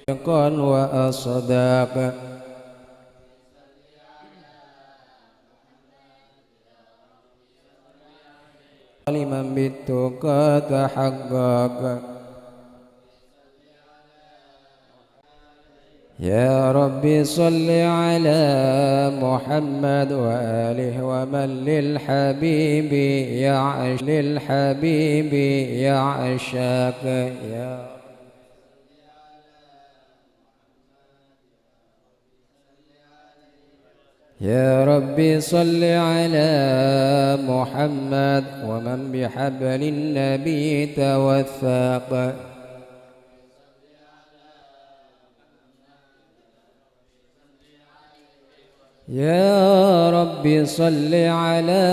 وأصداق لمن بالتقى تحقق يا ربي صل على محمد وآله ومن للحبيب يعشاق يا ربي صل على محمد ومن بحبل النبي توثق يا ربي صل على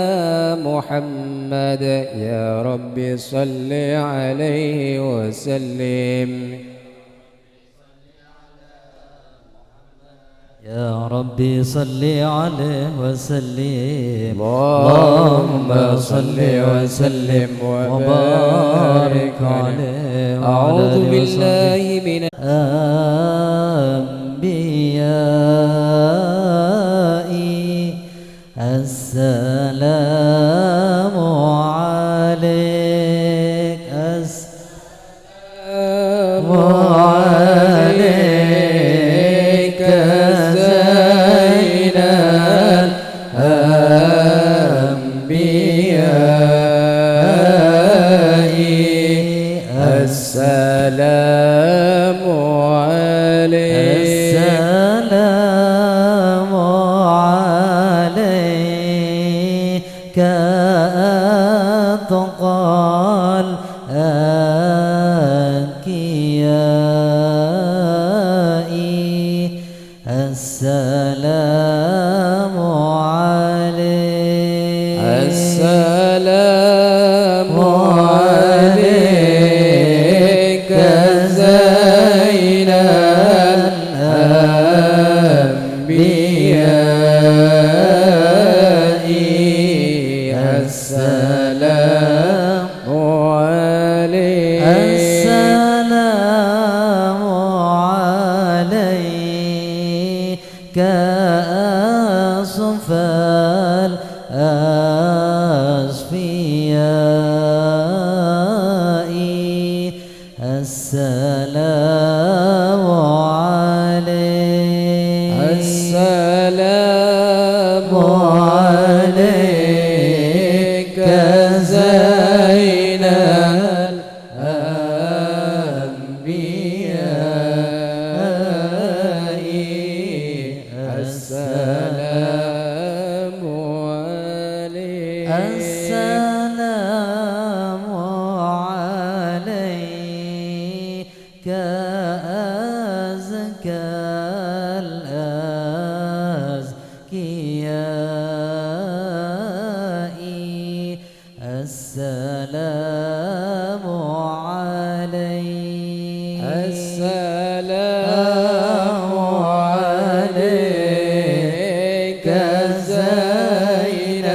محمد يا ربي صل عليه وسلم يا ربي صل عليه وسلم اللهم صل وسلم وبارك عليه أعوذ بالله من الأنبياء السلام عليك السلام عليك زين الأنبياء السلام عليك السلام عليك أتقى الأنبياء السلام عليك السلام عليك زين الأنبياء السلام عليك السلام عليك أصفى الأصفياء السلام عليك السلام عليك زين الأنبياء السلام عليك السلام عليك أزكى الأزكياء السلام عليك السلام عليك زين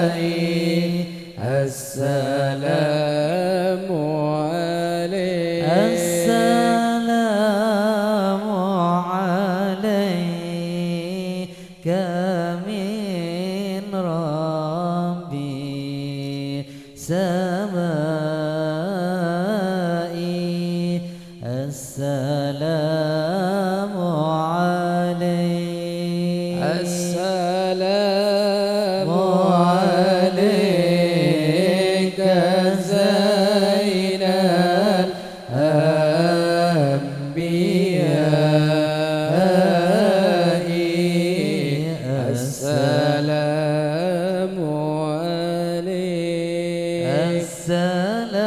الأنبياء السلام عليك السلام عليك من ربي سمائي السلام عليك السلام عليك زين الأنبياء السلام عليك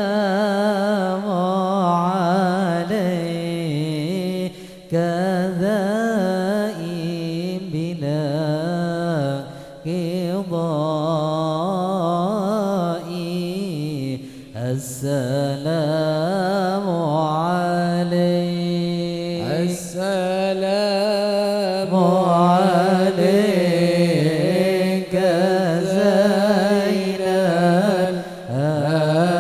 السلام عليك دائم بلا قضاء السلام عليك السلام عليك زين الأنبياء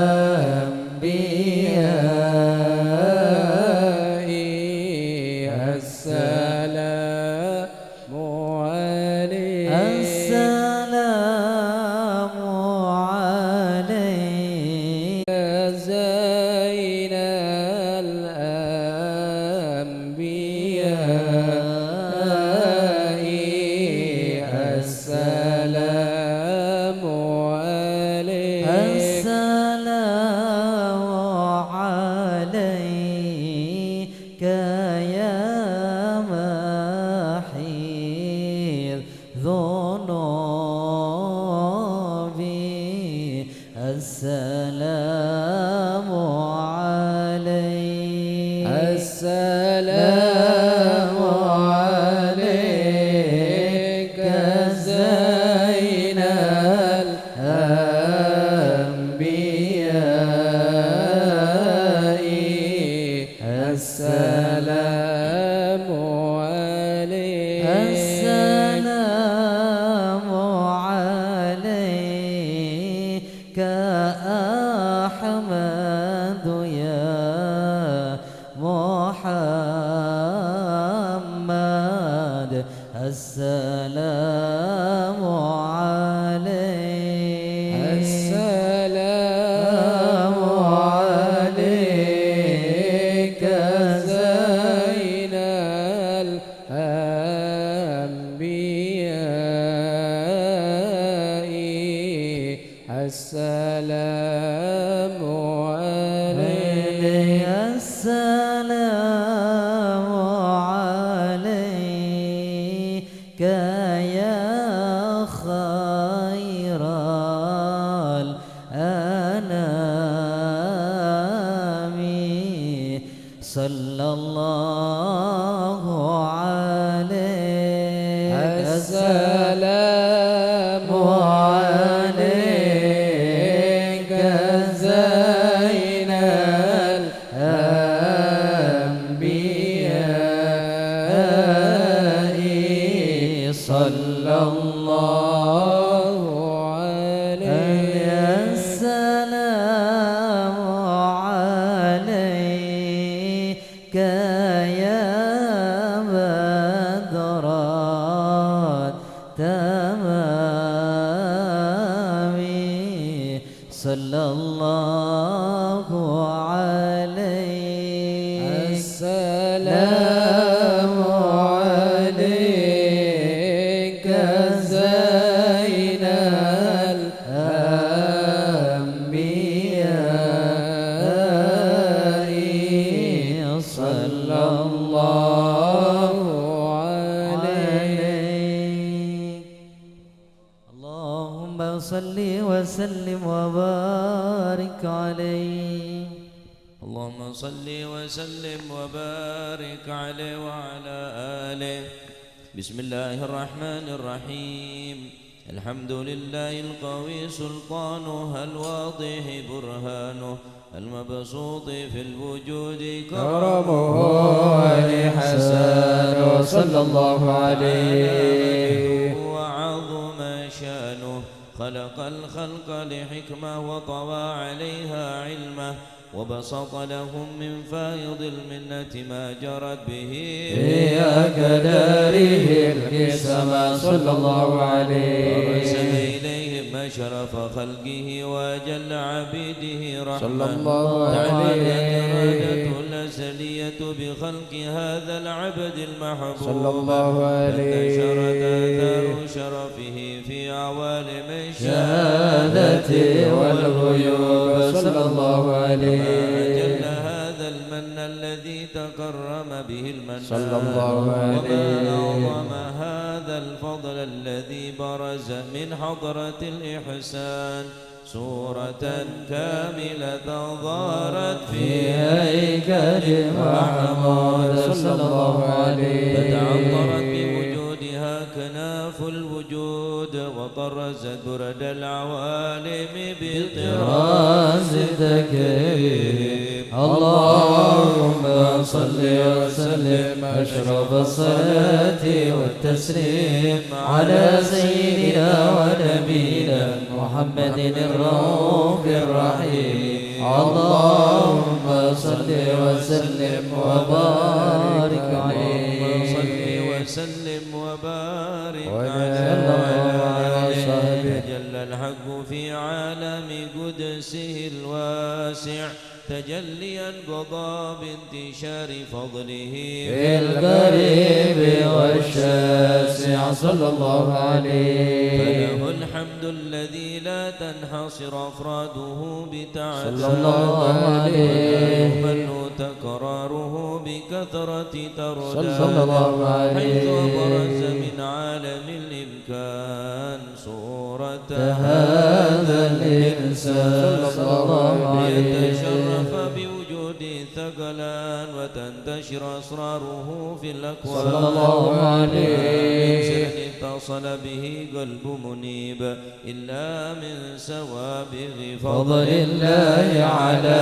السلام عليك السلام عليك زين الأنبياء السلام عليك السلام عليك أحمد يا محمد السلام عليك السلام عليك زين الأنبياء السلام عليك السلام عليك يا خير الأنام صلى الله عليك السلام عليك زين الأنبياء صلى الله عليك السلام عليك يا بدر التمام صلى الله عليك السلام عليك زين الأنبياء صلى الله عليك اللهم صل وسلم وبارك عليه اللهم صل وسلم وبارك عليه وعلى آله. بسم الله الرحمن الرحيم. الحمد لله القوي سلطانه الواضح برهانه المبسوط في الوجود كرمه ولحسانه صلى الله عليه وعظم شانه خلق الخلق لحكمة وطوى عليها علمه وبسط لهم من فائض المنة ما جرت به في أقداره القسمة صلى الله عليه ورسل إليهم أشرف خلقه وأجل عبيده رحمة صلى الله تعالت عليه إرادته الأزلية بخلق هذا العبد المحبوب صلى الله عليه فانتشرت آثار شرفه في عوالم الشهادة والغيوب صلى الله عليه جل هذا المن الذي تكرم به المنان صلى الله عليه وما أعظم هذا الفضل الذي برز من حضرة الإحسان صورة كاملة ظهرت في هيكل محمود صلى الله عليه فتعطرت بوجودها كناف الوجود وطرزت برد العوالم طراز التكريم اللهم صل وسلم أشرف الصلاة والتسليم على سيدنا ونبينا محمد الرؤوف الرحيم اللهم صل وسلم وبارك عليه صل وسلم وبارك عليه جل الحق في عالم قدسه الواسع تجليا قضى بانتشار فضله في القريب والشاسع صلى الله عليه فله الحمد الذي لا تنحصر أفراده بتعداد صلى الله عليه بل تكراره بكثرة ترداد صلى الله عليه حيث برز من عالم الإمكان صورة هذا الإنسان صلى الله عليه ليتشرف بوجود ثقلان وتنتشر أسراره في الأكوان صلى الله عليه سر اتصل به قلب منيب إلا من سوابغ فضل الله على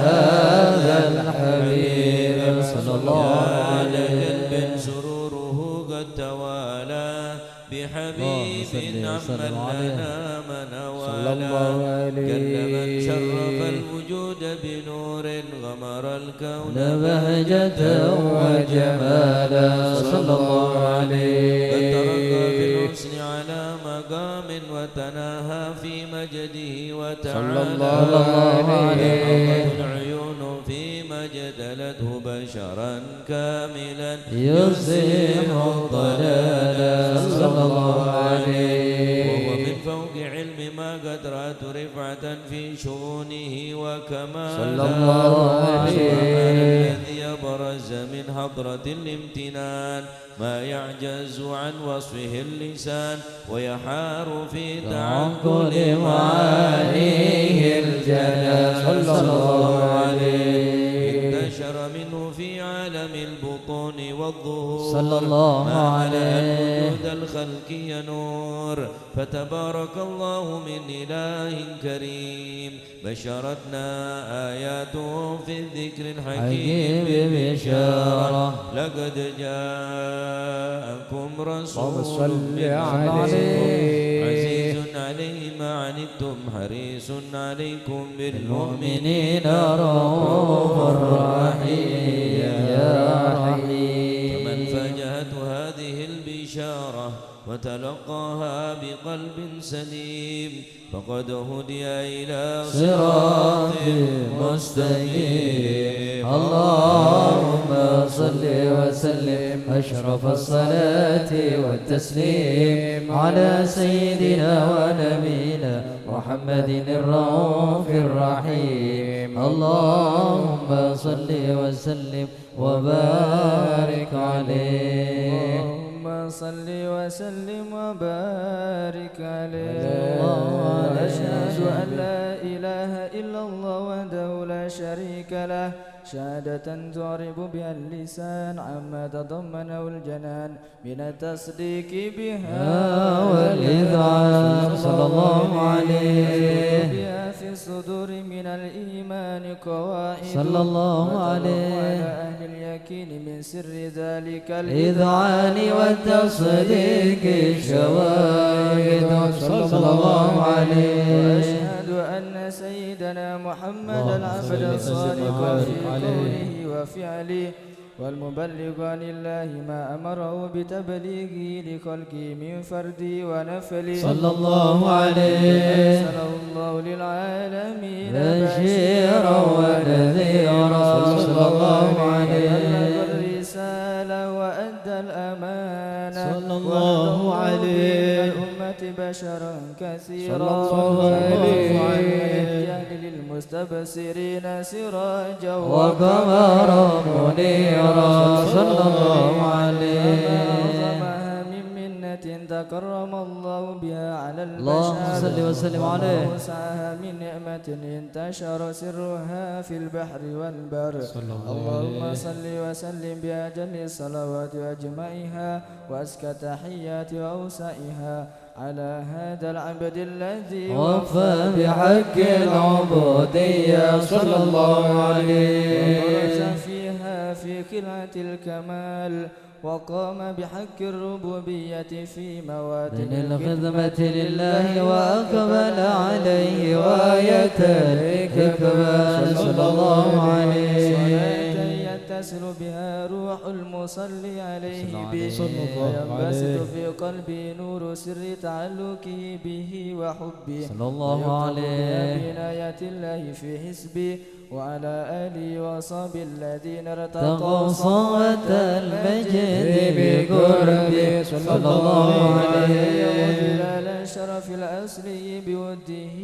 هذا الحبيب صلى الله عليه قلب سروره قد توالى بحبيب عمن لنا من والا كل من شرف الوجود بنور غمر الكون بهجة وجمالا صلى الله عليه قد ترقى بالحسن على مقام وتناهى في مجده وتعالى صلى الله عليه العيون فيما جدلته بشرا كاملا يزيح الضلال صلى الله عليه وهو من فوق علم ما قد رأت رفعة في شؤونه وكمالا صلى الله عليه الذي أبرز من حضرة الامتنان ما يعجز عن وصفه اللسان ويحار في تعقل معانيه الجلال صلى الله عليه انتشر منه في عالم البطون والظهور صلى الله عليه وجود الخلق ينور فتبارك الله من إله كريم بشرتنا آياته في الذكر الحكيم بشارة لقد جاءكم رسول من عليه عزيز عليه ما عنتم حريص عليكم بالمؤمنين رؤوف رحيم يا رحيم فمن فاجأت هذه البشارة وتلقاها بقلب سليم فقد هدي إلى صراط مستقيم اللهم صل وسلم أشرف الصلاة والتسليم على سيدنا ونبينا محمد الرؤوف الرحيم اللهم صل وسلم وبارك عليه اللهم صل وسلم وبارك عليه الله أشهد أن لا إله إلا الله وحده لا شريك له شهادة تعرب بها اللسان عما تضمنه الجنان من التصديق بها والإذعان صلى الله عليه بها في الصدور من الإيمان قواعد صلى الله عليه وعلى أهل اليقين من سر ذلك الإذعان والتصديق شواهد صلى الله عليه وأشهد أن سيدنا محمد العبد الصادق في قوله وفعله والمبلغ عن الله ما أمره بتبليغه لخلقه من فرده ونفله صلى الله عليه أرسله الله للعالمين بشيرا ونذيرا صلى الله عليه بلغ الرسالة وأدى الأمانة صلى الله عليه الأمة بشرا كثيرا صلى الله عليه للمستبصرين سراجا وقمرا منيرا صلى الله عليه من منة تكرم الله بها على البشر اللهم صل وسلم عليه وسعها من نعمة انتشر سرها في البحر والبر اللهم صل وسلم بأجل الصلوات وأجمعها وأزكى تحيات وأوسعها على هذا العبد الذي وفى بحق العبودية صلى الله عليه وبرز فيها في خلعة الكمال وقام بحق الربوبية في مواتن الخدمة لله وأقبل عليه وآية الإكبال صلى الله عليه يتصل بها روح المصلي عليه به وينبسط في قلبي نور سر تعلقه به وحبه صلى الله عليه بعناية الله في حسبه وعلى آله وصحبه الذين ارتقوا صوت المجد بقربه صلى الله عليه شرف الأصلي بوده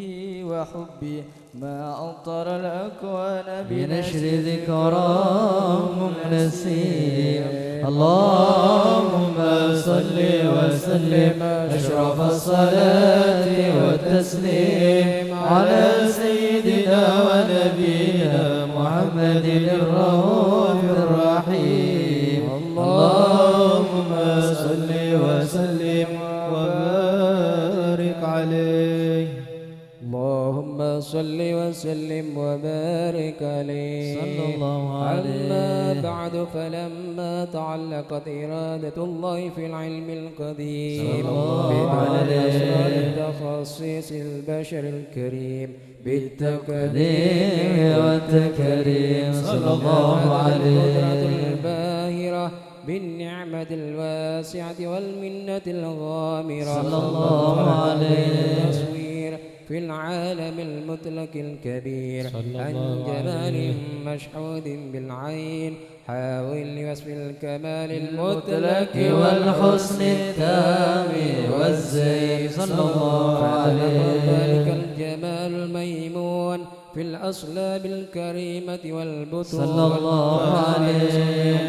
وحبي ما أطر الأكوان بنشر ذكراه نسيم. اللهم صل وسلم أشرف الصلاة والتسليم على سيدنا ونبينا محمد الرؤوف الرحيم. اللهم صل وسلم وبارك عليه. اللهم صل وسلم وبارك عليه. صلى الله عليه. أما بعد، فلما تعلقت إرادة الله في العلم القديم صلى الله عليه بأسرار تخصيص البشر الكريم بالتقديم والتكريم صلى الله عليه. القدرة الباهرة بالنعمة الواسعة والمنة الغامرة صلى الله عليه. التصوير في العالم المطلق الكبير عن جمال مشهود بالعين حاول لوصف الكمال المطلق والحسن التام والزين صلى الله عليه. ذلك الجمال الميمون في الأصلاب الكريمة والبطون صلى الله عليه.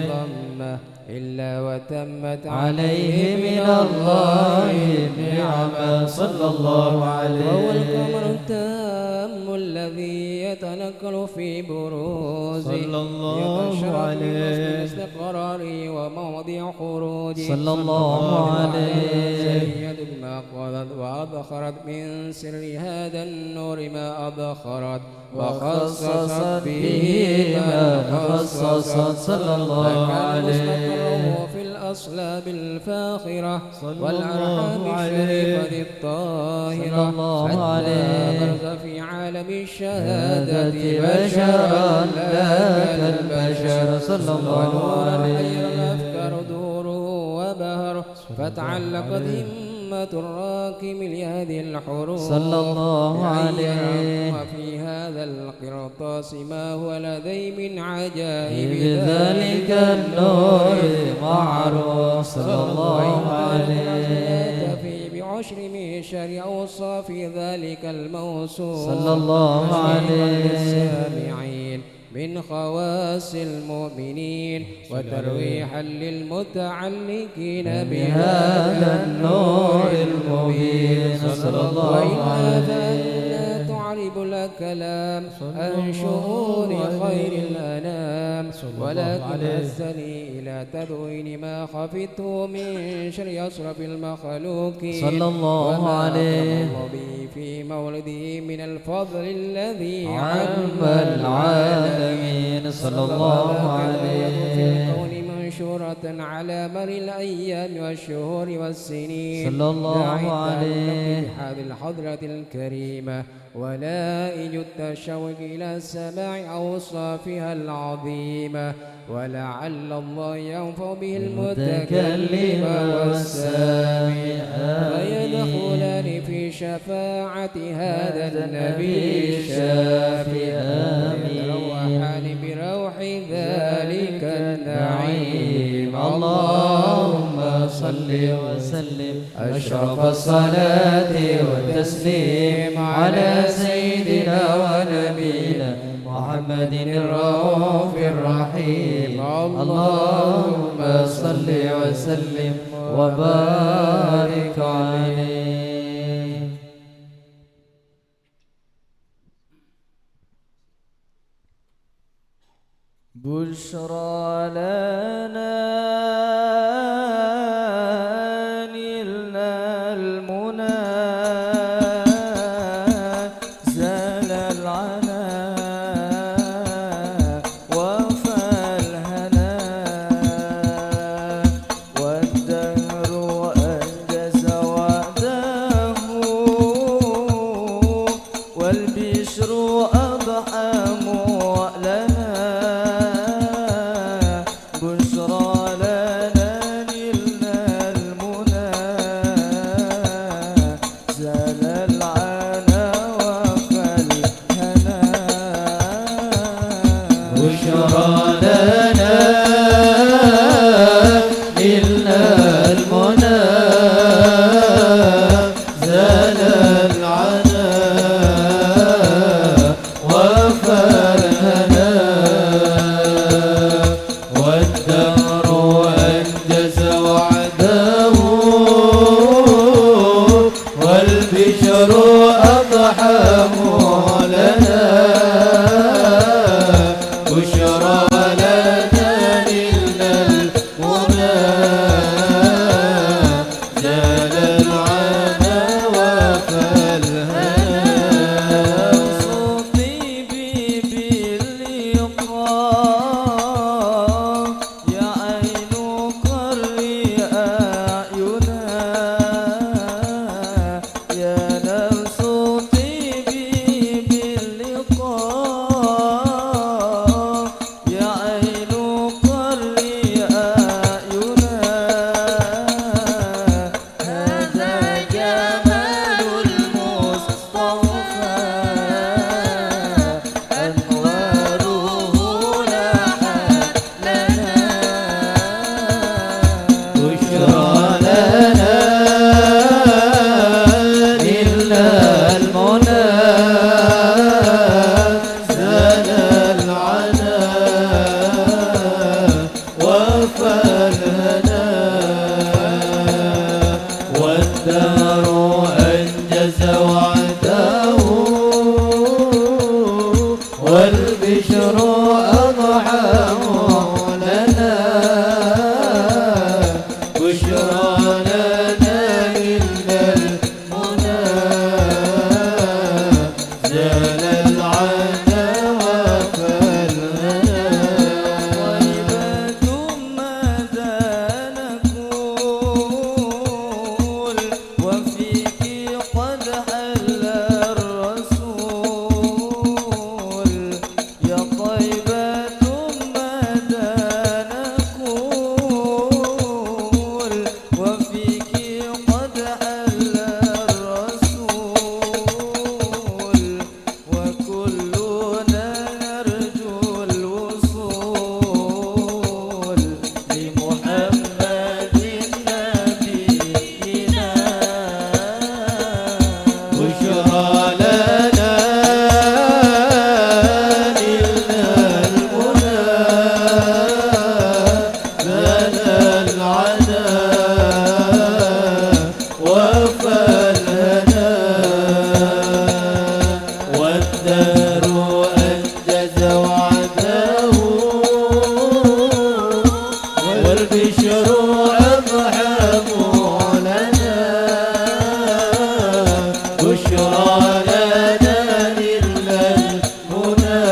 ضمه إلا وتمت عليه من الله النعمة صلى الله عليه. وهو القمر التام الذي يتنقل في بروزه صلى الله عليه. استقراره وموضع خروجه صلى الله عليه. سيد ما قضت وأدخرت من سر هذا النور ما أدخرت وخصصت به ما خصصت صلى الله عليه. في الأصلاب الفاخرة والأرحام الشريفة الطاهرة حتى برز في عالم الشهادة بشرا لا كالبشر صلى الله عليه. الأفكار دوره وبهر فتعلقت همة الراكم لهذه الحروف صلى الله عليه. وفي هذا القرطاس ما هو لدي من عجائب بذلك النور معروف صلى الله عليه. في بعشر من شر أوصاف ذلك الموصوف صلى الله عليه. السامعين من خواص المؤمنين وترويحا للمتعلقين بهذا النور المبين صلى الله عليه. تعرب الكلام عن شؤون خير الأنام ولكن أرسلني إلى تدوين ما خفته من شر أشرف المخلوقين صلى الله عليه. وما به في مولده من الفضل الذي عم العالمين صلى الله عليه. في الكون منشورة على مر الأيام والشهور والسنين صلى الله عليه. هذه الحضرة الكريمة ولائج التشوق إلى سماع أوصافها العظيمة ولعل الله ينفع به المتكلم والسامع فيدخلان في شفاعة هذا النبي الشافي يتروحان بروح ذلك النعيم. اللهم صل وسلم أشرف الصلاة والتسليم على سيدنا ونبينا محمد الرؤوف الرحيم. اللهم صل وسلم وبارك عليه. بشرى لنا نلنا المنى زال العنا وفى الهنا والدهر أنجز وعده والبشر أضحى مؤلنا بشرى والبشر أضحى لنا بشرى لنا إلا المنى زال العنا وفالهنا طيبة ماذا نقول وفيك قد حل الرسول يا طيبة ماذا نقول وفيك قد حل الرسول وكلنا نرجو الوصول لمحمد نبينا بشرى لنا إلا المنى لنا العنا وفالهنا والدار أنجز وعده والبشر أضحى لنا بشرى لنا إلا المنى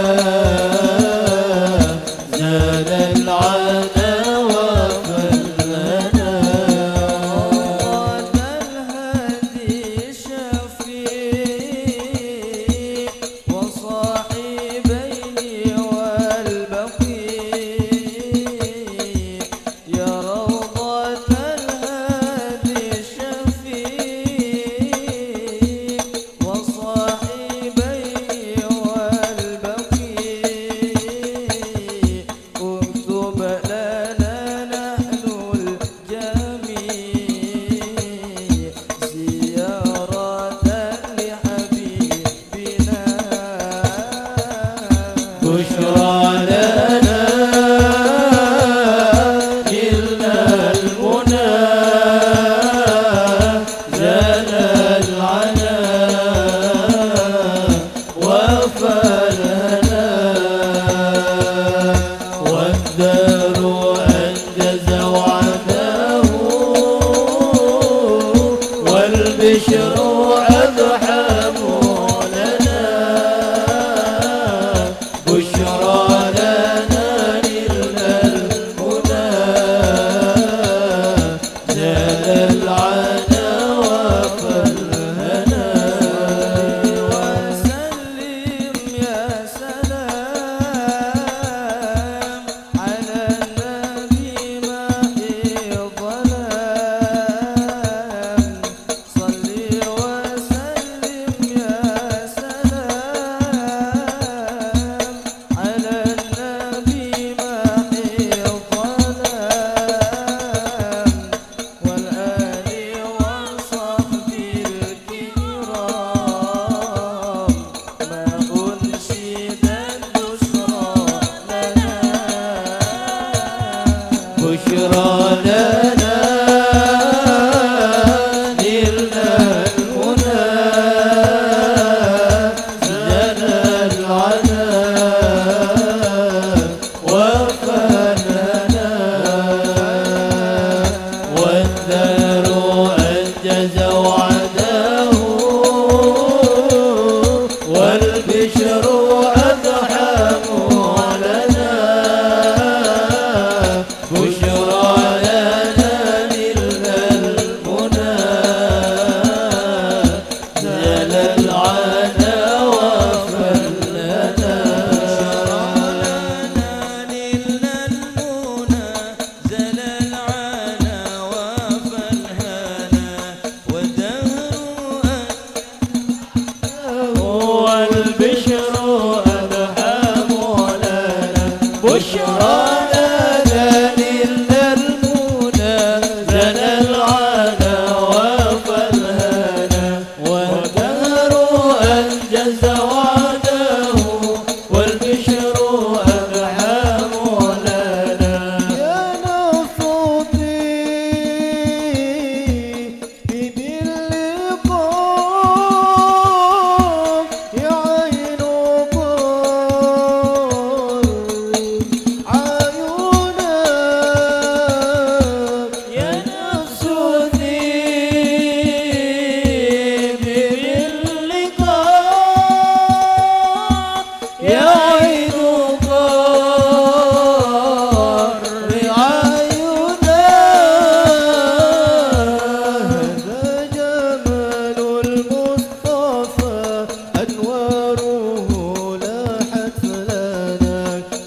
زاد العنا وفلنا قد الهدي شفيع وصاحبيه والبقيع يا روضة الهدي شفيع وصاحبيه والبقيع اكتب لنا نحن الجميع زيارة لحبيبنا بشرى لنا إلا المنى زال العنا وفالهنا والدار أنجز وعده والبشر أضحى لنا بشرى لنا إلا المنى زال العنا وفالهنا وسلم يا سلام على النبي ماحي الظلام صلي وسلم يا سلام على النبي ماحي الظلام والآل وصحبه الكرام ما أنشد البشرى لنا بشرى لنا نلنا المنى زال العنا وفالهنا والدار أنجز وعده والبشر أضحى لنا بشرى لنا إلا المنى زال العنا وفلنا نلنا المنى زل العنا وفالهنا والدهر والبشر أضحى لنا بشرى لنا إلا المنى زال العنا وفالهنا والدهر أنجز وعده والبشر أضحى لنا يا نصوتي باللقاء يا عين يعيد قار عيونا هذا جمال المصطفى أنواره لاحت لنا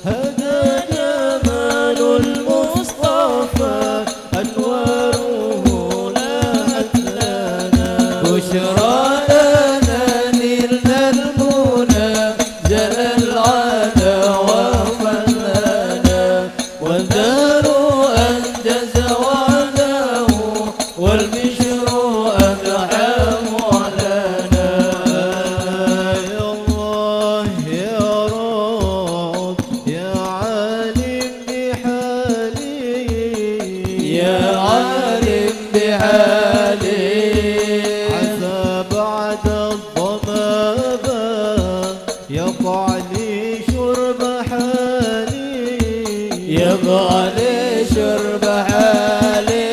هذا جمال المصطفى أنواره لاحت لنا بشرى لنا نلنا المنى جل العدا وفنانا والدار أنجز وعده والبشر أنعم علينا يا الله يا رب يا عالم بحالي يا عالم بحالي عسى بعد الضبابة يقع لي شرب حالي يقع لي شرب حالي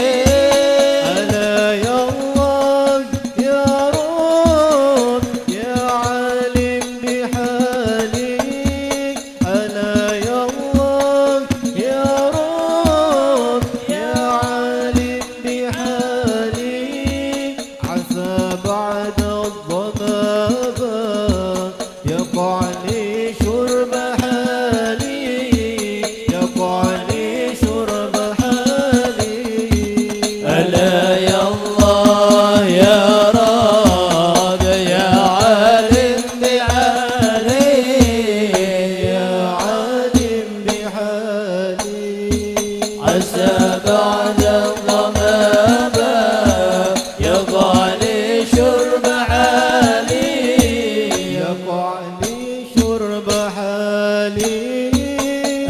ألا يا الله يا رب يا عالم بحالي ألا يا الله يا رب يا عالم بحالي عسى بعد الضبابة يقع لي شرب حالي يقع لي شرب حالي ألا يا الله يا رب يا عالم بعالي يا عالم بحالي عسى بعد الضمامة يقع لي شرب حالي يقع لي شرب حالي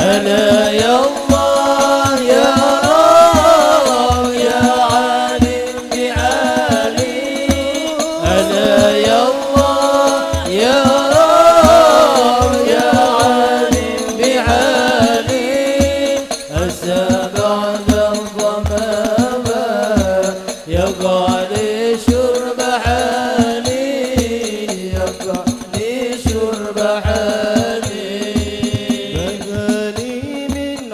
ألا يا الله يا رب يا عالم بعالي ألا يا الله يا رب يا عالم بعالي أسى بعد الضمامة يقع لي شرب حالي يقع لي شرب حالي بقالي من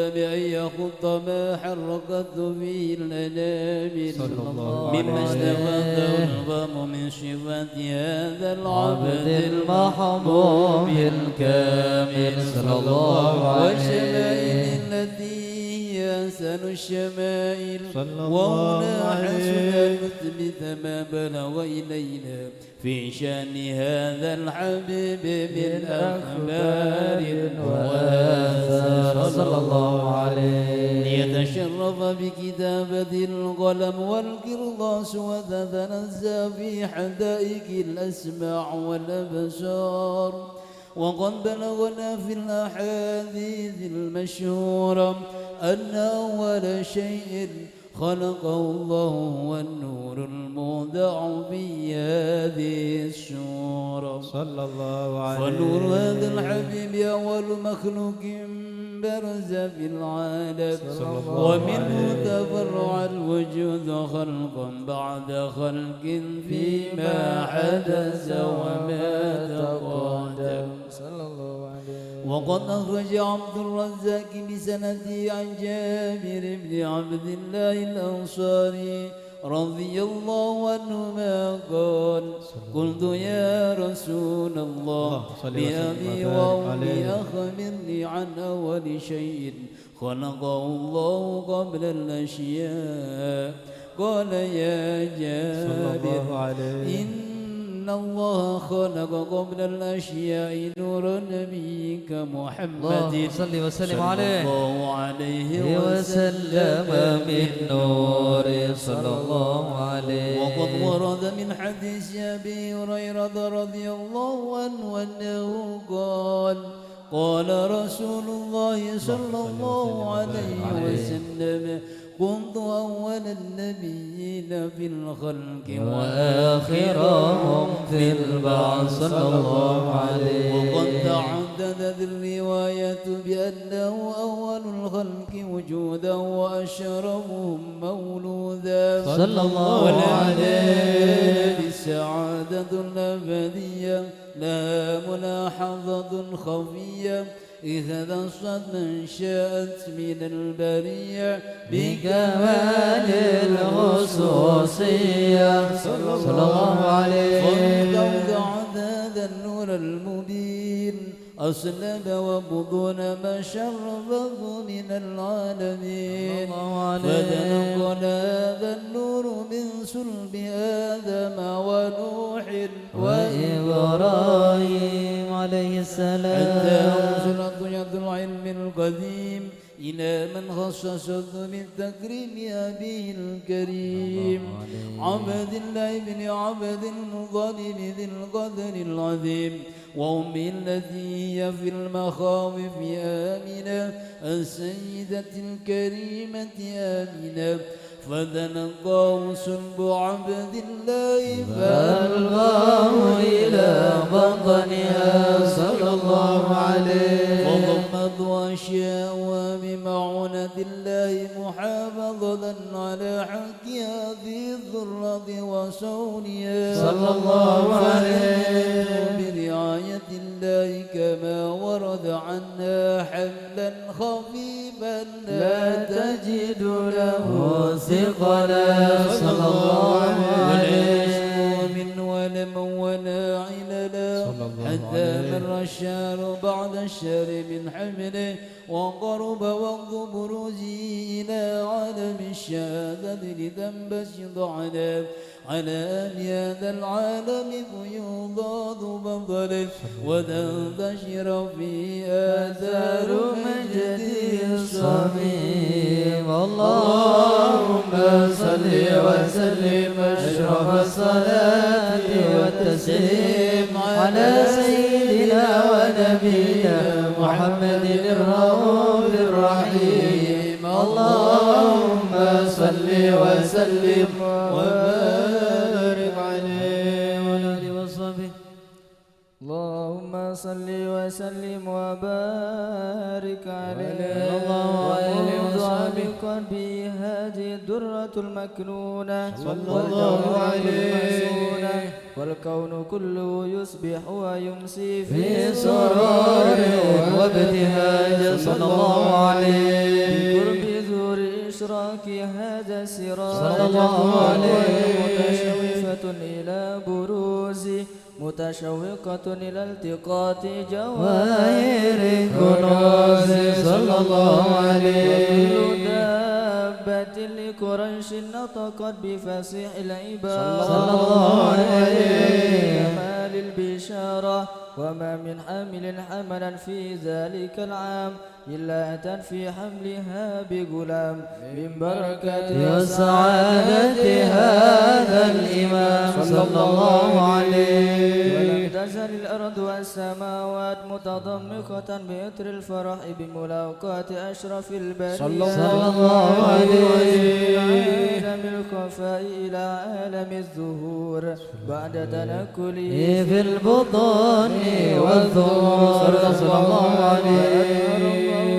بأن يخط ما حركته فيه الأنامل مما استفاده الفم من صفات هذا العبد المحبوب الكامل صلى الله عليه والشمائل التي هي أحسن الشمائل وهنا حسن نثبت ما بلغ إلينا في شأن هذا الحبيب من أخبار وآثار صلى الله عليه ليتشرف بكتابة القلم والقرطاس وتتنزه في حدائق الأسماع والأبصار وقد بلغنا في الأحاديث المشهورة أن أول شيء خلقه الله هو النور المودع في هذه السورة صلى الله عليه فنور هذا الحبيب أول مخلوق برز في العالم ومنه تفرع الوجود خلقا بعد خلق فيما حدث وما تقدم صلى الله عليه وقد أخرج عبد الرزاق بسنده عن جابر بن عبد الله الأنصاري رضي الله عنهما قال قلت يا رسول الله بأبي وأمي أخبرني عن أول شيء خلقه الله قبل الأشياء قال يا جابر إن الله خلق قبل الأشياء نور نبيك محمد صلى وسلم عليه الله عليه وسلم من نور صلى الله عليه وقد ورد من حديث أبي هريرة رضي الله عنه أنه قال رسول الله صلى الله عليه وسلم كنت أول النبيين في الخلق وآخرهم في البعث صلى الله عليه وقد تعددت الرواية بأنه أول الخلق وجودا وأشرفهم مولودا صلى الله عليه بالسعادة الأبدية لا ملاحظة خفية إذا تصد من شاءت من البرية بكمال الخصوصية صلى الله عليه فاستودع هذا النور المبين أسلب وبطون ما شرفه من العالمين فتنقل هذا النور من صلب آدم ونوح وإبراهيم عليه السلام حتى وصلت يد العلم القديم إلى من خصصته من تكريم أبيه الكريم عبد الله بن عبد المطلب ذي القدر العظيم وأمه التي هي في المخاوف آمنة السيدة الكريمة آمنة فتنقاه صلب عبد الله فألقاه إلى بطنها صلى الله عليه فضمته أشياء بمعونة الله محافظة على حقها في الذرة وصونها صلى الله عليه برعاية الله كما ورد عنها حملا خفيفا لا تجد له ثقلا صلى الله عليه ومن ولم ولا عللا حتى مر الشهر بعد الشهر من حمله وقرب وقت بروزه إلى عالم الشهادة لتنبسط على أهل هذا العالم فيضاد بطله وتنتشر في آثار مجده الصميم اللهم صل وسلم أشرف الصلاة والتسليم على سيدنا ونبينا محمد الرؤوف الرحيم اللهم صل وسلم وبارك عليه وعلى آله وصحبه اللهم صل وسلم وبارك عليه اللهم به هذه الدرة المكنونة صلى الله عليه والكون كله يصبح ويمسي في سرور وابتهاج صلى الله عليه بقرب ذور إشراك هذا السراج صلى الله عليه متشوفة إلى بروز متشوقة إلى التقاط جواهر كنوز صلى الله عليه وكل دابة لقريش نطقت بفصيح العبارة صلى الله عليه كمال البشارة وما من حامل حملا في ذلك العام إلا أتى في حملها بغلام من بركة وسعادة هذا الإمام صلى الله عليه ولم تزل الأرض والسماوات متضمخة بإثر الفرح بملاقاة أشرف البرية صلى الله عليه من عالم الخفاء إلى عالم الظهور بعد تنكله في البطون والظهور صلى الله عليه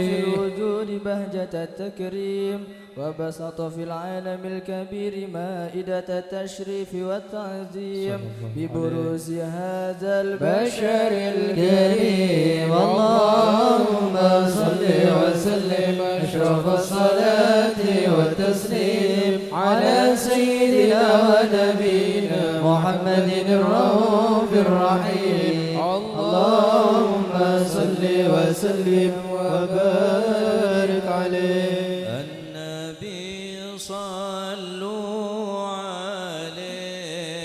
في الوجود بهجة التكريم وبسط في العالم الكبير مائدة التشريف والتعظيم ببروز هذا البشر الكريم اللهم صل وسلم أشرف الصلاة والتسليم على سيدنا ونبينا محمد الرؤوف الرحيم اللهم صل وسلم وبارك عليه النبي صلوا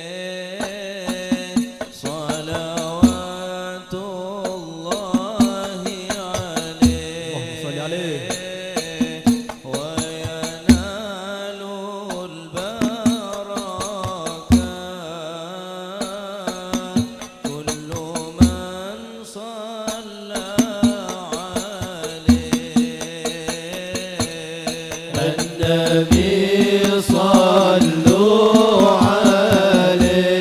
عليه صلوات الله عليه وينال البركات كل من صلى النبي صلوا عليه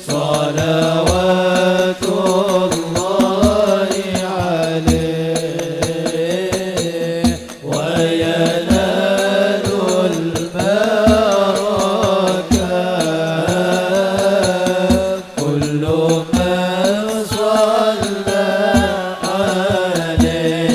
صلوات الله عليه وينال البركات كل من صلى عليه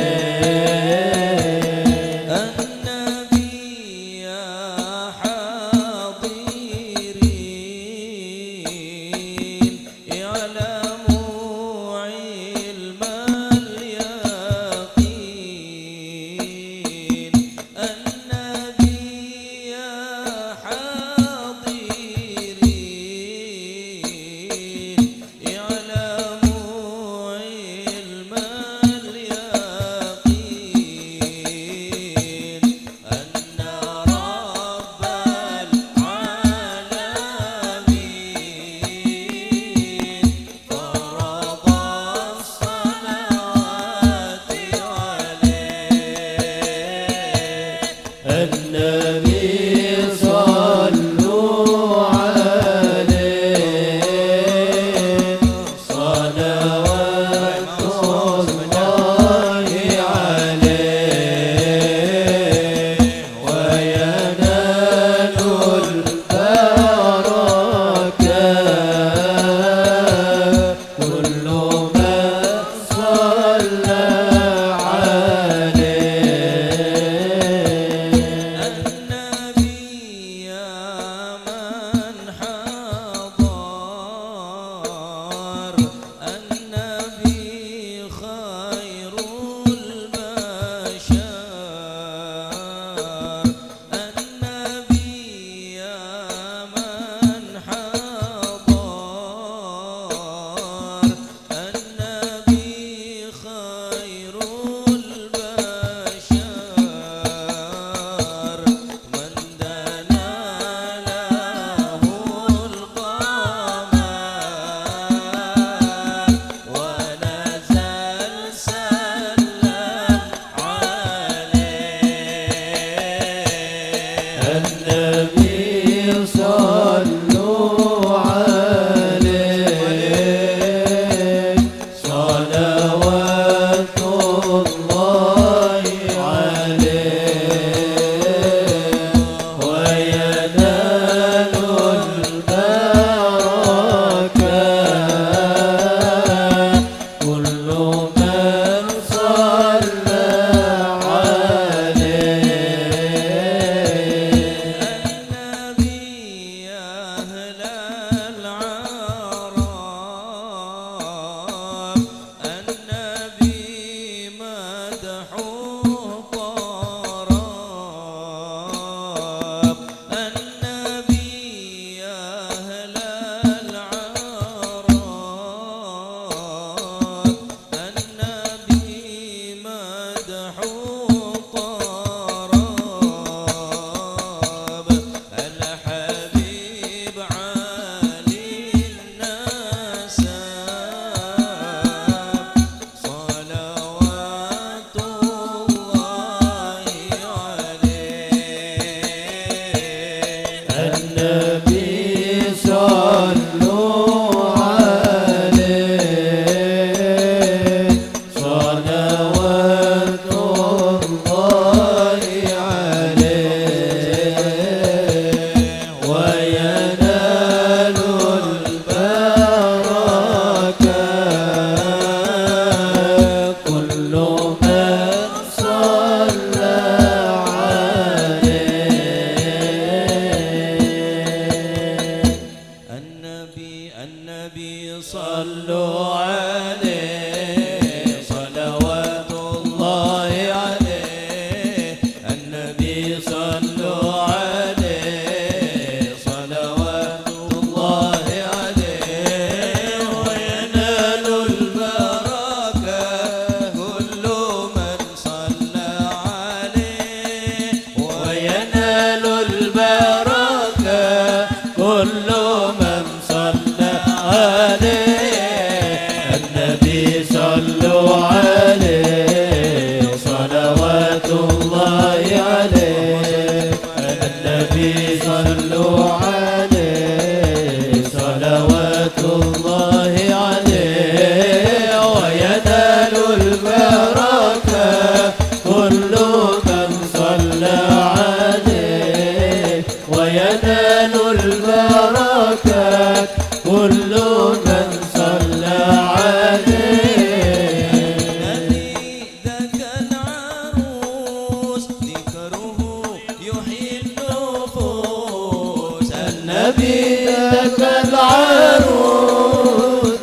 النبي ذاك العروس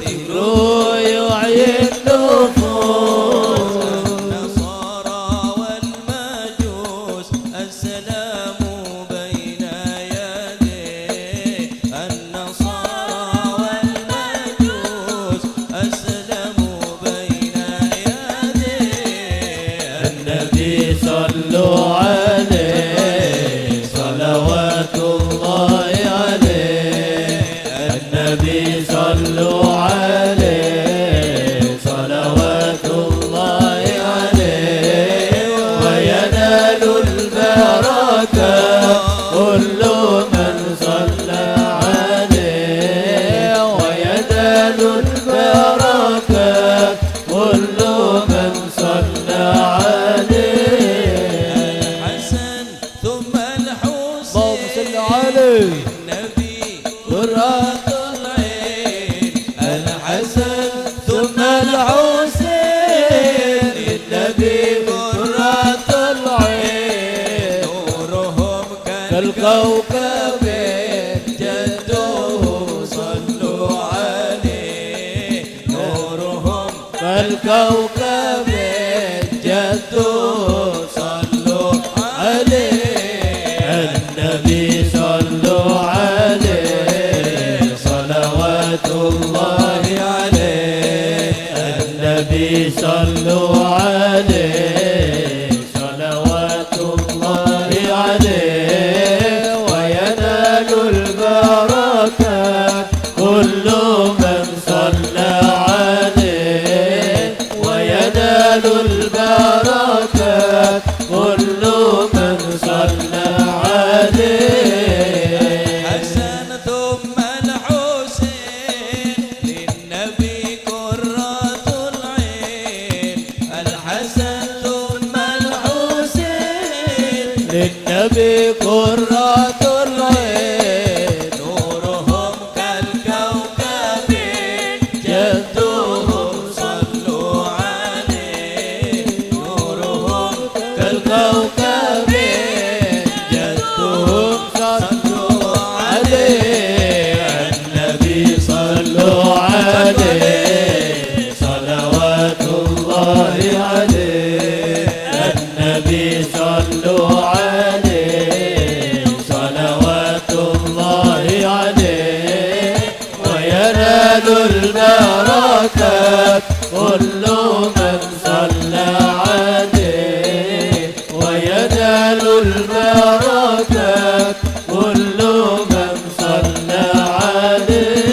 ذكره يوعي النفوس النصارى والمجوس السلام بين يديه النصارى والمجوس السلام بين يديه النبي صلوا عليه صلوات الله عليه النبي صلوا عليه صلوات الله عليه وينال البركة كل من صلى عليه وينال البركة كل من صلى عليه الحسن ثم الحسين النبي قرة العين الحسن ثم الحسين النبي قرة العين نورهم كالكوكب جده صلوا عليه نورهم كالكوكب جده صلوا عليه النبي صلوا عليه صلوات الله عليه النبي صلوا عليه صلوات الله عليه وينال البركات كل من صلى عليه وينال البركات كل من صلى عليه حسن ثم الحسين للنبي قرة العين الحسن ثم الحسين للنبي قرة العين نورهم كالكوكب جدهم صلوا عليه نورهم كالكوكب جدهم صلوا عليه النبي صلوا عليه صلوات الله عليه النبي صلوا عليه صلوات الله عليه وينال البركات كل من صلى عليه وينال البركات كل من صلى عليه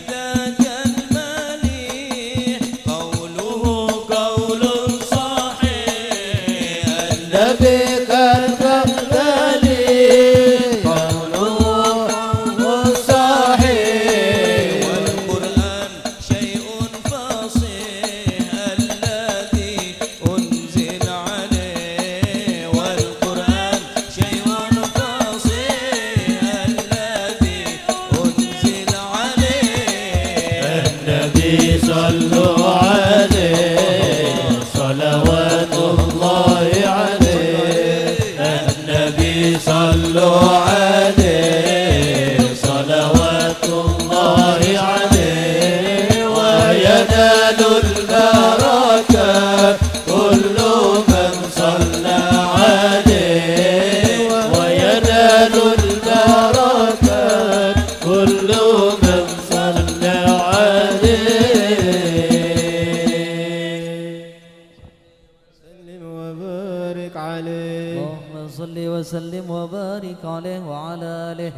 ذاك المليح قوله قول صحيح النبي كالمليح قوله قول صحيح والقرآن شيء فصيح الذي أنزل عليه والقرآن شيء فصيح الذي أنزل عليه النبي صلوا عليه صلوات الله عليه النبي صلوا عليه صلوات الله عليه وينال البركات كل من صلى عليه وينال البركات كل من صلى عليه سلم وبارك عليه اللهم صل وسلم وبارك عليه وعلى آله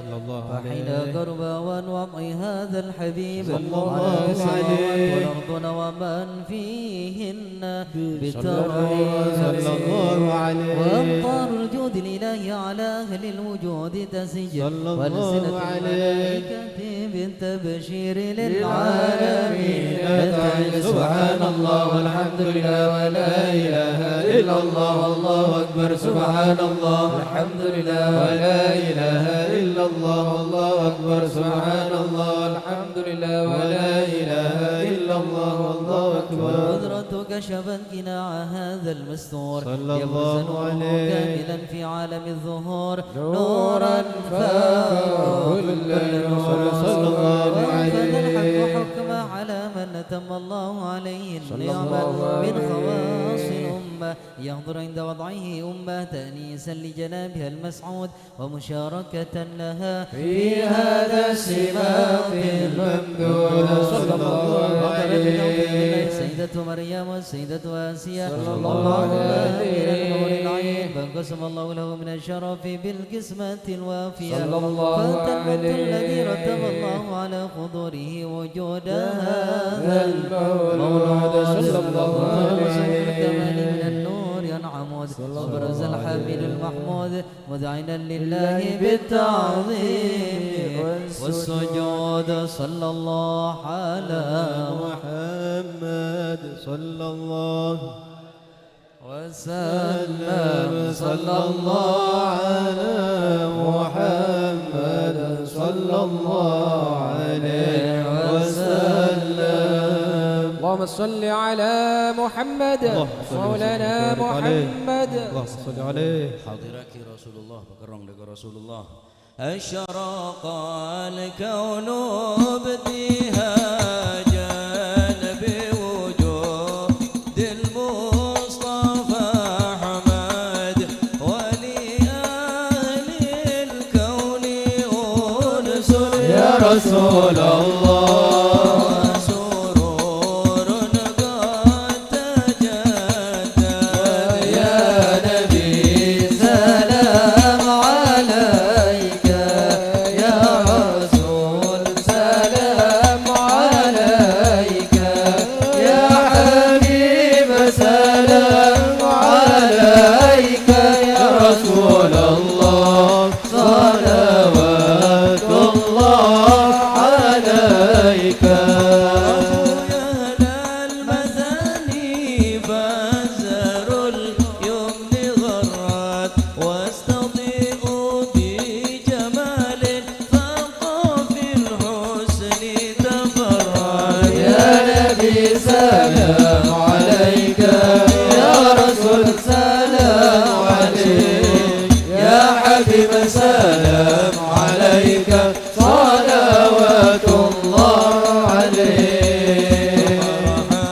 فحين قرب وانوضع هذا الحبيب على السماوات والأرض ومن فيهن بترحيم وأمطار الجود الإله على أهل الوجود تسجل والسنة الملائكة بالتبشير للعالمين سبحان الله والحمد لله ولا إله إلا الله والله أكبر سبحان الله الحمد لله ولا إله إلا الله والله أكبر سبحان الله الحمد لله ولا إله إلا الله والله أكبر قدرتك كشفت قناع هذا المستور صلى يبرز الله نوره عليه كاملا في عالم الظهور نورا فاق كل نور صلى الله وأخذ الحق عليه حكما على من أتم الله عليه النعمة الله من عليه. خواص الأمة يحضر عند وضعه أمة تأنيسا لجنابها المسعود ومشاركة لها في هذا السباق الممدود صلى الله عليه سيدة مريم والسيدة آسيا صلى الله عليه. من نور العين فانقسم الله له من الشرف بالقسمة الوافية صلى الله فأنت الموت عليه. الذي رتب الله على حضوره وجود هذا المولود صلى الله عليه. الكمال من النور ينعمود وبرز الحميد المحمود مذعنا لله بالتعظيم والسجود صلى الله على محمد صلى الله وسلم صلى الله على محمد صلى الله عليه وسلم. اللهم صل على محمد مولانا محمد اللهم صل عليه. حاضرك رسول الله بكرم لك رسول الله أشرق الكون ابتهاجا بوجود المصطفى أحمد ولأهل الكون أنس يا رسول الله سرور قد تجدد يا نبي سلام عليك يا رسول سلام عليك يا حبيب سلام عليك يا رسول الله صلوات الله عليك. يا أهل المثاني فازر اليمن غرات واستضيئوا بجمال فاق في الحسن تفرد يا نبي سلام عليك يا رسول سلام عليك يا حبيب سلام عليك صلوات الله عليك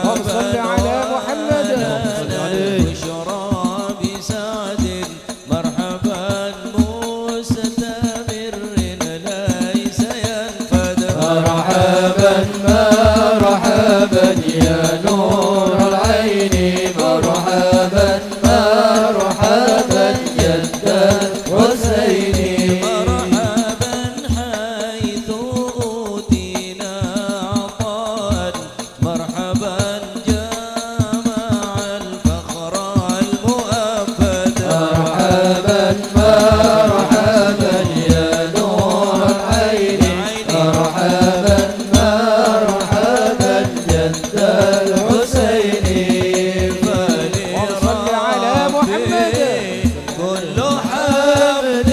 اللهم صل على محمد بشرى بسعد مرحبا مستمر ليس ينفد مرحبا مرحبا يا نور العين مرحبا مرحبا جد الحسين مرحبا حيث أوتينا عطاء مرحبا جامع الفخر المؤبد مرحبا مرحبا يا نور العين مرحبا مرحبا جد الحسين صل على محمد كل حمد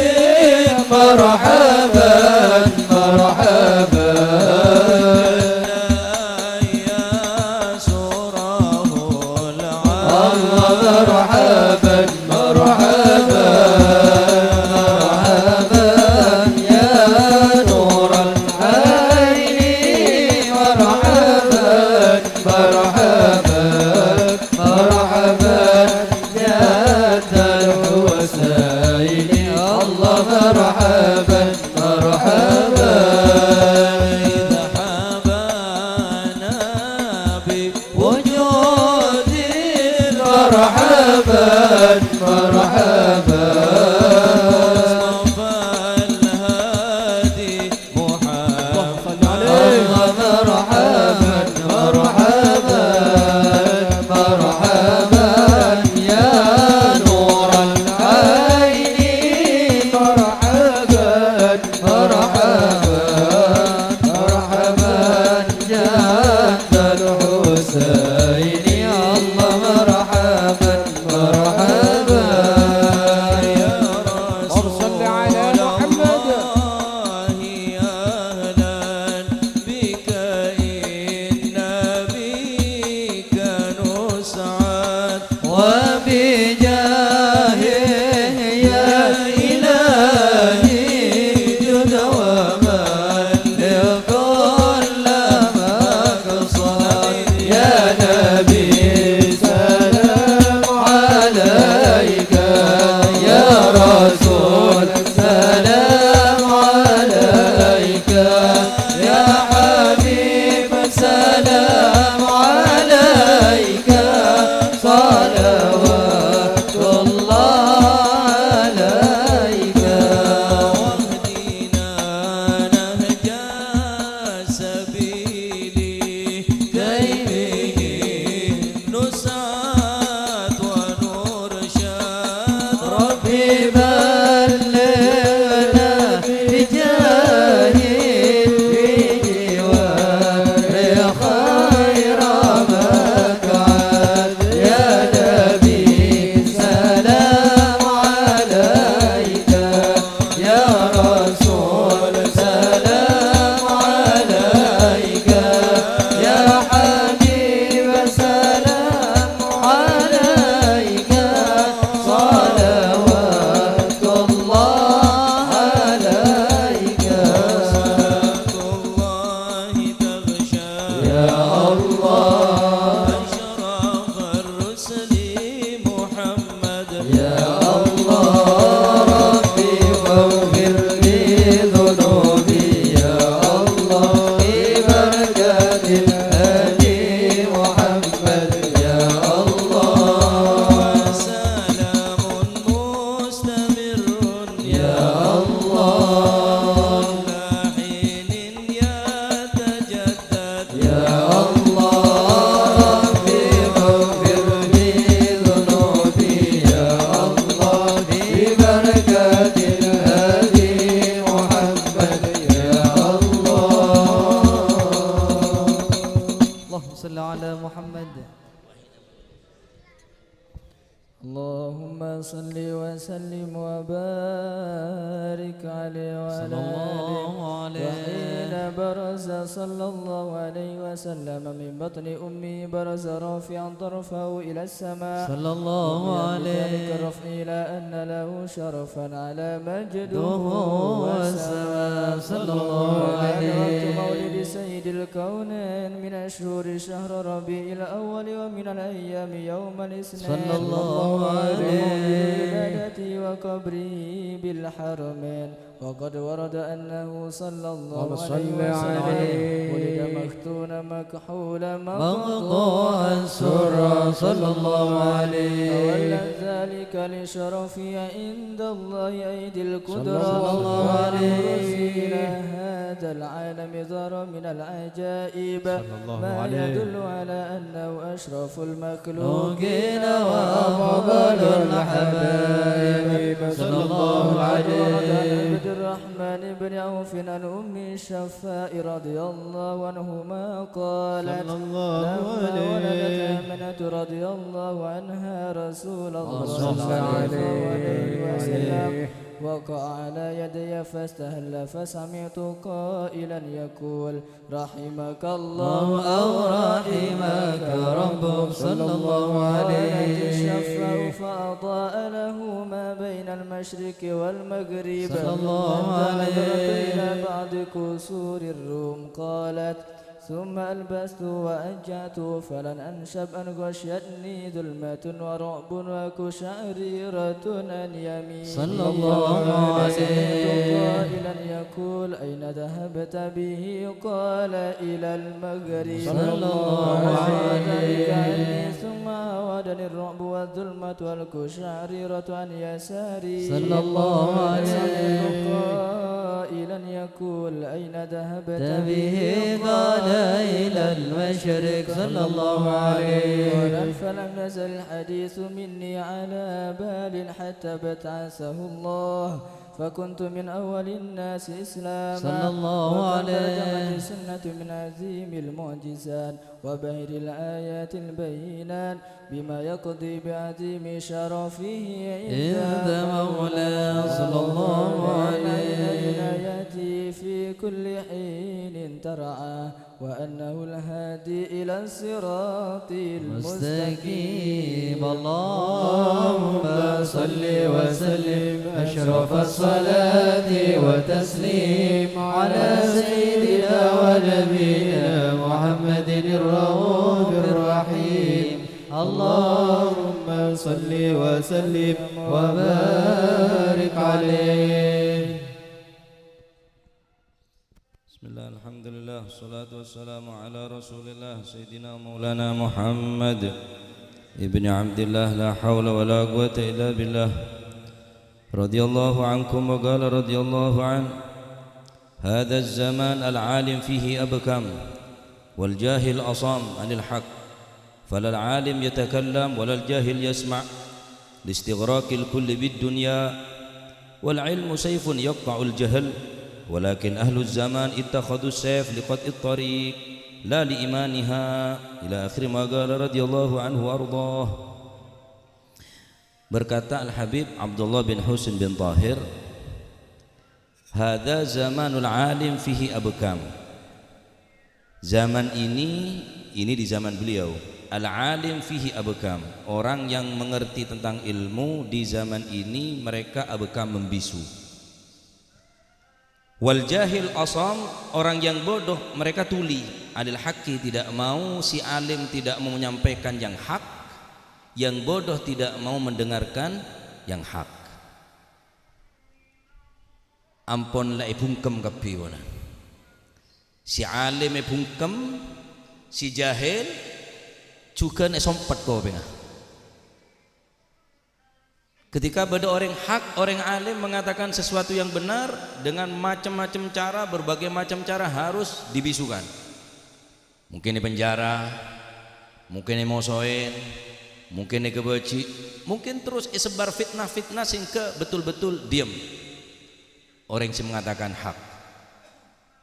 مرحبا مرحبا يا سراه العالم مرحبا مرحبا مرحبا يا نور العين مرحبا مرحبا مرحبا يا الحسين الله مرحبا مرحبا إذا حبانا بوجود مرحبا مرحبا مصطفى الهادي محمد الله مرحبا مرحبا مرحبا يا نور العين مرحبا مرحبا مرحبا جد الحسين الله مرحبا مرحبا محمد يا الله ربي فاغفر لي ذنوبي يا الله ببركة الهادي محمد يا الله سلام مستمر يا الله لا حين يتجدد يا الله ربي فاغفر لي ذنوبي يا الله ببركة الهادي محمد يا الله اللهم صل على محمد. اللهم صل وسلم وبارك عليه وعلى صلى الله آله. عليه. وحين برز صلى الله عليه وسلم من بطن أمه برز رافعا طرفه إلى السماء صلى الله ذلك عليه. الرفع إلى أن له شرفا على مجده والسماء صلى الله عليه. وقت مولد سيد الكونين من الشهور شهر ربيع الأول ومن الأيام يوم الاثنين صلى الله عليه. ولادته وقبره بالحرمين. وقد ورد أنه صلى الله اللهم صل عليه وسلم عليه. ولد مختونا مكحولا مقطوع السر صلى الله عليه. تولى ذلك لشرفه عند الله أيدي القدرة صلى الله عليه. إلى هذا العالم ظهر من العجائب ما يدل على أنه أشرف المخلوقين وأفضل الحبايب صلى الله عليه. عبد الرحمن بن عوف عن أم الشفاء رضي الله عنهما قالت لما ولدت آمنة رضي الله عنها رسول الله صلى الله عليه وسلم وقع على يدي فاستهل فسمعت قائلا يقول رحمك الله أو رحمك ربك صلى الله عليه. الشفاء فأضاء له ما بين المشرق والمغرب صلى الله عليه. إلى بعض كسور الروم قالت ثم ألبست وأجعت فلن أنشب أن غشيتني ظلمة ورعب وكشعريرة عن يمين صلى الله عليه. قائلا يقول أين ذهبت به قال إلى المغرب صلى الله عليه. ثم عودني الرعب والظلمة والكشعريرة عن يساري صلى الله عليه. قائلا يقول أين ذهبت به قال إلى المشرق صلى الله عليه. فلم يزل الحديث مني على بال حتى ابتعثه الله فكنت من أول الناس إسلاما صلى الله عليه. السنة من عظيم المعجزات وبهر الآيات البينات بما يقضي بعظيم شرفه عند مولاه صلى الله عليه. يأتي في كل حين ترعى وأنه الهادي إلى الصراط المستقيم. اللهم صل وسلم أشرف الصلاة وتسليم على سيدنا ونبينا محمد الرؤوف الرحيم. اللهم صل وسلم وبارك عليه. بسم الله الحمد لله والصلاة والسلام على رسول الله سيدنا مولانا محمد ابن عبد الله لا حول ولا قوة إلا بالله. رضي الله عنكم وقال رضي الله عنه هذا الزمان العالم فيه أبكم والجاهل أصام عن الحق فلا العالم يتكلم ولا الجاهل يسمع لاستغراق الكل بالدنيا والعلم سيف يقطع الجهل ولكن أهل الزمان اتخذوا السيف لقطع الطريق لا لإيمانها إلى آخر ما قال رضي الله عنه وأرضاه. Berkata Al-Habib Abdullah bin Husin bin Tahir, hadza zamanul alim fihi abkam. Zaman ini di zaman beliau. Al-alim fihi abkam. Orang yang mengerti tentang ilmu di zaman ini mereka abkam membisu. Wal jahil asam, orang yang bodoh mereka tuli. Adil haqqi, tidak mau si alim tidak mau menyampaikan yang hak. yang bodoh tidak mau mendengarkan yang hak. Ampun lah bungkem kabeh wana. Si alim bungkem, si jahil juga nek sompet kau bengah. Ketika ada orang hak, orang alim mengatakan sesuatu yang benar dengan macam-macam cara, berbagai macam cara harus dibisukan. Mungkin di penjara, mungkin di mosoin, mungkin di kebaci, mungkin terus sebar fitnah-fitnah sehingga betul-betul diam orang yang mengatakan hak.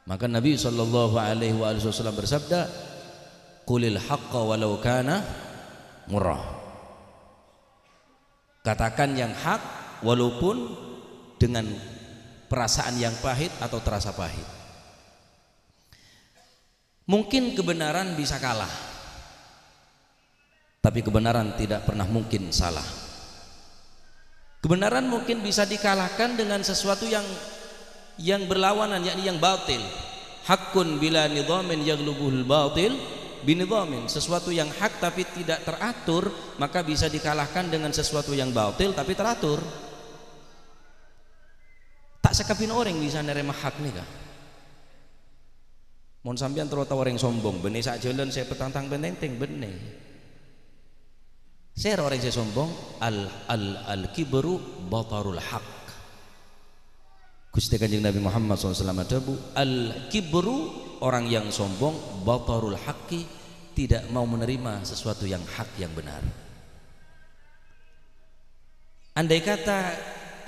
Maka Nabi SAW bersabda, qulil haqqa walau kana murrah. Katakan yang hak walaupun dengan perasaan yang pahit atau terasa pahit. Mungkin kebenaran bisa kalah, tapi kebenaran tidak pernah mungkin salah. Kebenaran mungkin bisa dikalahkan dengan sesuatu yang berlawanan, yakni yang batil. Haqqun bila nidhamin yaghlubuhul batil binidhamin. Sesuatu yang hak tapi tidak teratur maka bisa dikalahkan dengan sesuatu yang batil tapi teratur. Tak sekapin orang bisa nerima hak nih kah? Mon sampean terus orang sombong, benih sak jalan saya petantang benteng benih. Saya orang saya sombong, al kibru batarul haq. Gusti Kanjeng Nabi Muhammad SAW adabu al kibru, orang yang sombong, batarul haqqi, tidak mau menerima sesuatu yang hak yang benar. Andai kata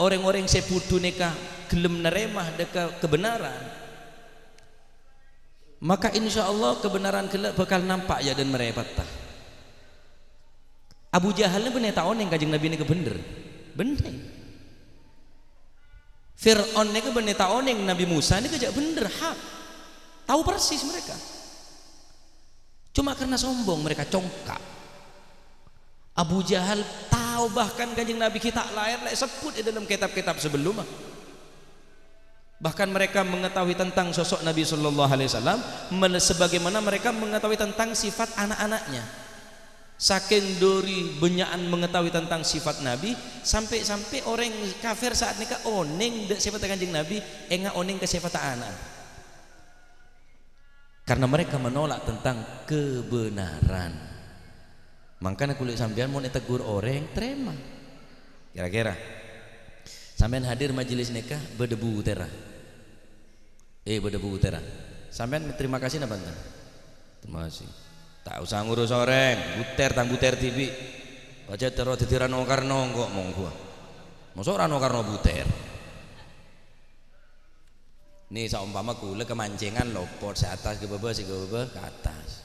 orang-orang sepudu neka gelem neremah deka kebenaran, maka insya Allah kebenaran kelak bakal nampak ya dan merepatah. Abu Jahalnya bener tahun yang Kanjeng Nabi ini kebener, bener. Fir'aun ini bener tahun yang Nabi Musa ini kejak bener hak, tahu persis mereka. Cuma karena sombong mereka congkak. Abu Jahal tahu bahkan Kanjeng Nabi kita lahir sebut di dalam kitab-kitab sebelumnya. Bahkan mereka mengetahui tentang sosok Nabi Sallallahu Alaihi Wasallam sebagaimana mereka mengetahui tentang sifat anak-anaknya. Saking dori benyaan mengetahui tentang sifat Nabi, sampai-sampai orang kafir saat nikah oneng dek sifat Kanjeng Nabi, enggak oneng ke sifat anak. Karena mereka menolak tentang kebenaran. Makanya kulit sampean mau ditegur orang terima. Kira-kira sampean hadir majelis nikah berdebu tera. Berdebu tera. Sampean terima kasih napa enten? Terima kasih. Tak usah ngurus orang, buter TV. Baca terus dadi Rano Karno kok monggo. Mosok Rano Karno buter. Nih saumpama kula kemancingan lopot se atas ke bawah ke atas.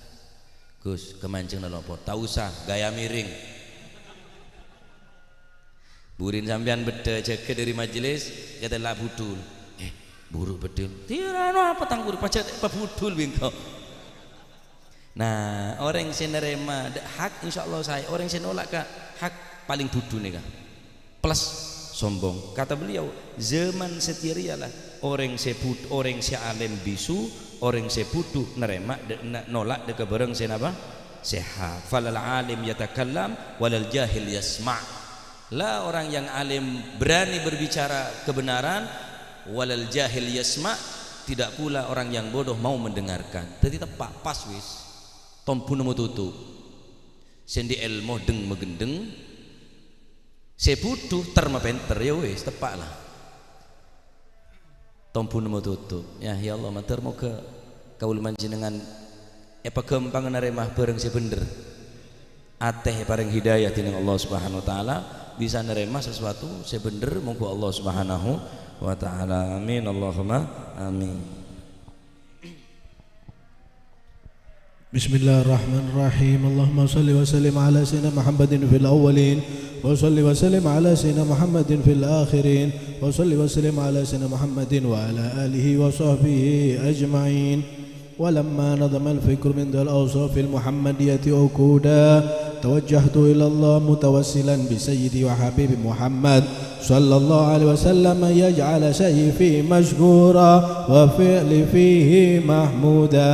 Gus kemancing lopot, tak usah gaya miring. Burin sampean beda jaga dari majelis kata lah budul. Buruk bedul. Tirano apa tanggur pacet apa budul bingko. Nah, orang yang nerema hak insyaallah saya, orang yang nolak kak hak paling bodoh nih kak. Plus sombong. Kata beliau, zaman setirialah orang sebut orang si alim bisu, orang sebutuh nerema nolak deka bareng senapa? Sehat. Falal alim yatakallam walal jahil yasma'. Lah orang yang alim berani berbicara kebenaran, walal jahil yasma', tidak pula orang yang bodoh mau mendengarkan. Jadi tepat pas wis. Tompu nemu tutu. Sendi ilmu deng megendeng. Sebutuh terma penter ya wis tepat lah. Tompu nemu tutu. Ya Allah matur moga kaul manjenengan apa gampang neremah bareng sebener. Ateh bareng hidayah dening Allah Subhanahu wa taala bisa neremah sesuatu sebener moga Allah Subhanahu wa taala. Amin Allahumma amin. Bismillahirrahmanirrahim. Allahumma salli wa sallim ala sayyidina Muhammadin fil awwalin wa salli wa sallim ala sayyidina Muhammadin fil akhirin wa salli wa sallim ala sayyidina Muhammadin wa ala alihi wa sahbihi ajma'in. ولما نظم الفكر من ذا الأوصاف المحمدية عقودا توجهت إلى الله متوسلا بسيدي وحبيبي محمد صلى الله عليه وسلم يجعل سيفي مشكورا وفعلي فيه محمودا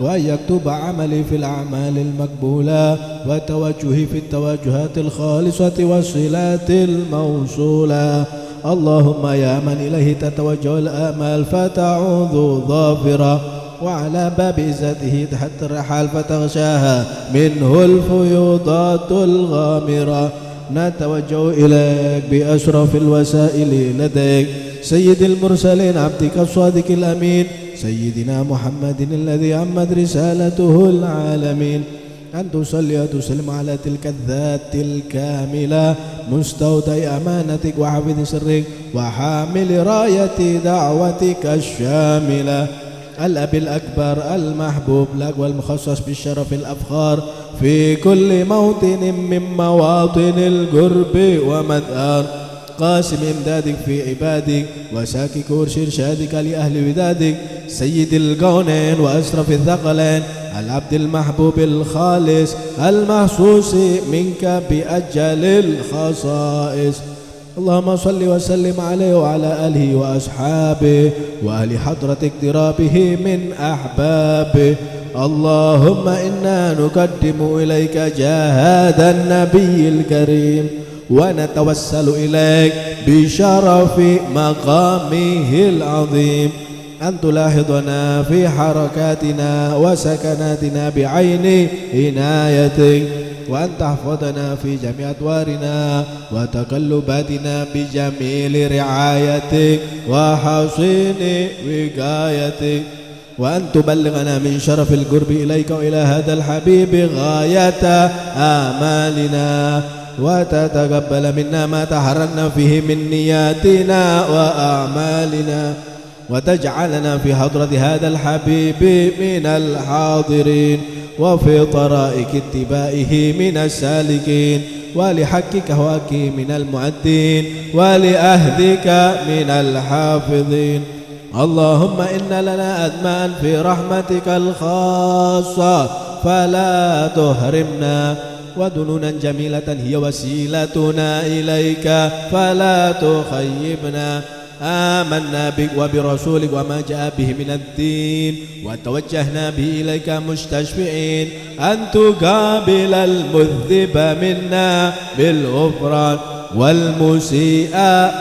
وأن يكتب عملي في الأعمال المقبولة وتوجهي في التوجهات الخالصة والصلات الموصولة. اللهم يا من إليه تتوجه الآمال فتعوذ ظافرة، وعلى باب عزته تحت الرحال فتغشاها منه الفيوضات الغامرة، نتوجه إليك بأشرف الوسائل لديك سيد المرسلين عبدك الصادق الأمين سيدنا محمد الذي عمت رسالته العالمين، أن تصلي وتسلم على تلك الذات الكاملة مستودع أمانتك وحافظ سرك وحامل راية دعوتك الشاملة، الأب الأكبر المحبوب لك والمخصص بالشرف الأفخار في كل موطن من مواطن القرب ومدار، قاسم إمدادك في عبادك وساكي كرش إرشادك لأهل ودادك، سيد الكونين وأشرف الثقلين، العبد المحبوب الخالص المحسوس منك بأجل الخصائص. اللهم صل وسلم عليه وعلى آله وأصحابه وأهل حضرة اقترابه من أحبابه. اللهم إنا نقدم إليك جهاد النبي الكريم ونتوسل إليك بشرف مقامه العظيم أن تلاحظنا في حركاتنا وسكناتنا بعين عنايتك، وأن تحفظنا في جميع أدوارنا وتقلباتنا بجميل رعايتك وحصين وقايتك، وأن تبلغنا من شرف القرب إليك وإلى هذا الحبيب غاية آمالنا، وتتقبل منا ما تحركنا فيه من نياتنا وأعمالنا، وتجعلنا في حضرة هذا الحبيب من الحاضرين وفي طرائق اتباعه من السالكين، ولحقك هواك من المعدين ولأهلك من الحافظين. اللهم إن لنا أدماء في رحمتك الخاصة فلا تحرمنا، ودنونا جميلة هي وسيلتنا إليك فلا تخيبنا. آمنا بك وبرسولك وما جاء به من الدين، وتوجهنا به إليك مستشفعين أن تقابل المذنب منا بالغفران والمسيء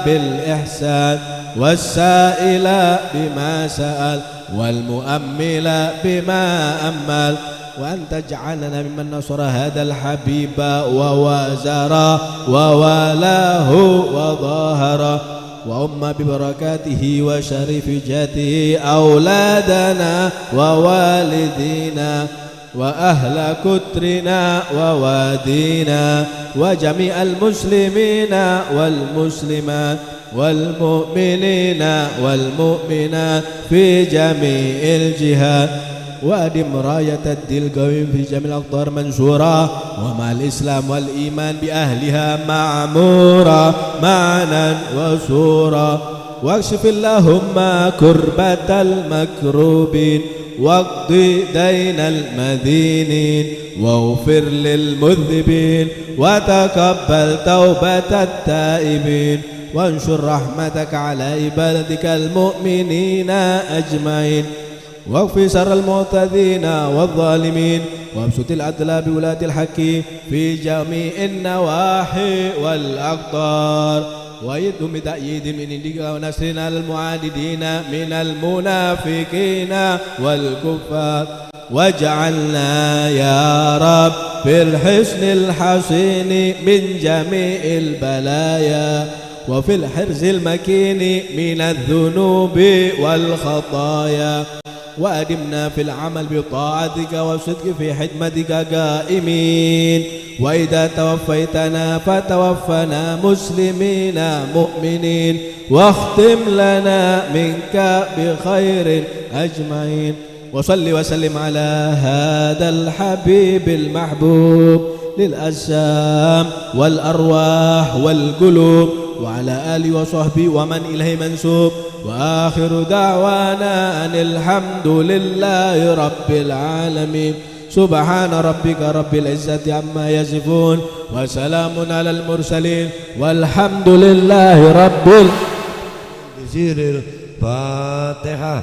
بالإحسان والسائل بما سأل والمؤمل بما أمل، وأن تجعلنا ممن نصر هذا الحبيب ووازر ووالاه وظاهر، وأم ببركاته وشرف جاته أولادنا ووالدينا وأهل كترنا ووادينا وجميع المسلمين والمسلمات والمؤمنين والمؤمنات في جميع الجهات، وأدم راية الدين القويم في جميع الأقطار منشورة، ومع الإسلام والإيمان بأهلها معمورة معنا وسورة، واكشف اللهم كربة المكروبين واقض دين المدينين واغفر للمذنبين وتقبل توبة التائبين، وانشر رحمتك على عبادك المؤمنين أجمعين، واكفي شر المعتدين والظالمين، وابسط العدل بولاة الحق في جميع النواحي والأقطار، وأيدهم بتأييد من عندك ونصر على المعاندين من المنافقين والكفار، واجعلنا يا رب في الحصن الحصين من جميع البلايا، وفي الحرز المكين من الذنوب والخطايا، وأدمنا في العمل بطاعتك والصدق في خدمتك قائمين، وإذا توفيتنا فتوفنا مسلمين مؤمنين، واختم لنا منك بخير أجمعين. وصل وسلم على هذا الحبيب المحبوب للأجسام والأرواح والقلوب، وعلى آله وصحبه ومن إليه منسوب، وآخر دعوانا أن الحمد لله رب العالمين. سبحان ربك رب العزة عما يصفون وسلام على المرسلين والحمد لله رب العالمين. بسير الفاتحة.